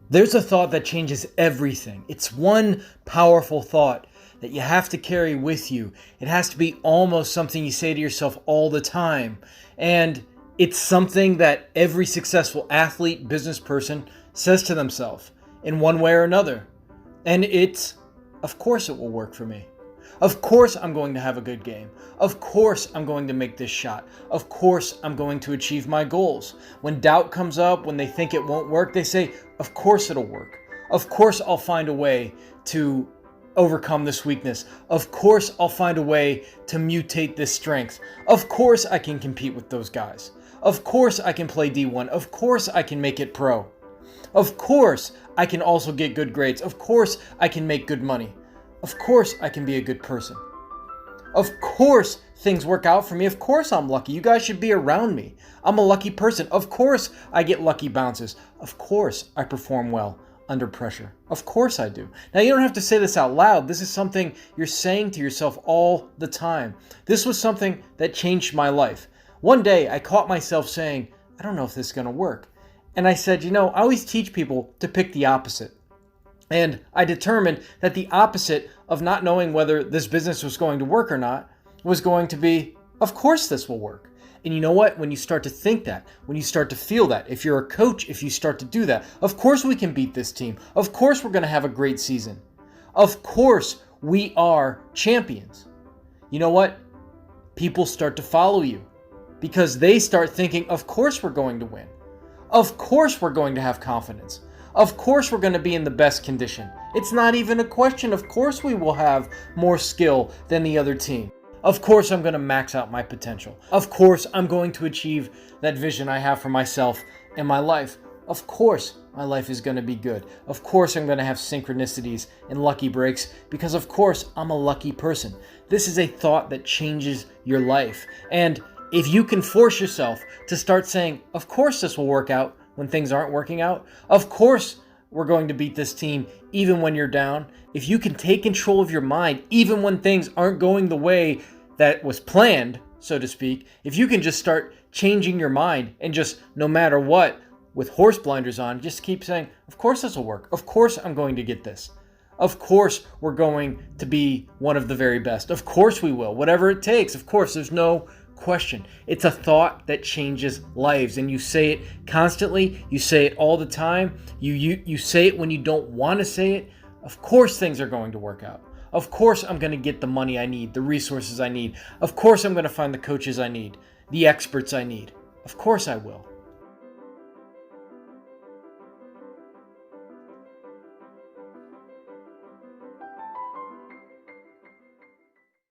There's a thought that changes everything. It's one powerful thought that you have to carry with you. It has to be almost something you say to yourself all the time. And it's something that every successful athlete, business person says to themselves in one way or another. And it's, of course it will work for me. Of course I'm going to have a good game. Of course I'm going to make this shot. Of course I'm going to achieve my goals. When doubt comes up, when they think it won't work, they say, of course it'll work. Of course I'll find a way to overcome this weakness. Of course I'll find a way to mutate this strength. Of course I can compete with those guys. Of course I can play D1. Of course I can make it pro. Of course I can also get good grades. Of course I can make good money. Of course I can be a good person. Of course things work out for me. Of course I'm lucky. You guys should be around me. I'm a lucky person. Of course I get lucky bounces. Of course I perform well under pressure. Of course I do. Now you don't have to say this out loud. This is something you're saying to yourself all the time. This was something that changed my life. One day I caught myself saying, I don't know if this is going to work. And I said, I always teach people to pick the opposite. And I determined that the opposite of not knowing whether this business was going to work or not was going to be, of course this will work. And you know what? When you start to think that, when you start to feel that, if you're a coach, if you start to do that, of course we can beat this team. Of course we're going to have a great season. Of course we are champions. You know what? People start to follow you because they start thinking, of course we're going to win. Of course we're going to have confidence. Of course we're going to be in the best condition. It's not even a question. Of course we will have more skill than the other team. Of course I'm going to max out my potential. Of course I'm going to achieve that vision I have for myself and my life. Of course my life is going to be good. Of course I'm going to have synchronicities and lucky breaks because of course I'm a lucky person. This is a thought that changes your life. And if you can force yourself to start saying, of course this will work out, when things aren't working out. Of course, we're going to beat this team even when you're down. If you can take control of your mind, even when things aren't going the way that was planned, so to speak, if you can just start changing your mind and just no matter what, with horse blinders on, just keep saying, of course this will work. Of course I'm going to get this. Of course we're going to be one of the very best. Of course we will. Whatever it takes. Of course, there's no question. It's a thought that changes lives, and you say it constantly. You say it all the time. You say it when you don't want to say it. Of course things are going to work out. Of course I'm going to get the money I need, the resources I need. Of course I'm going to find the coaches I need, the experts I need. Of course I will.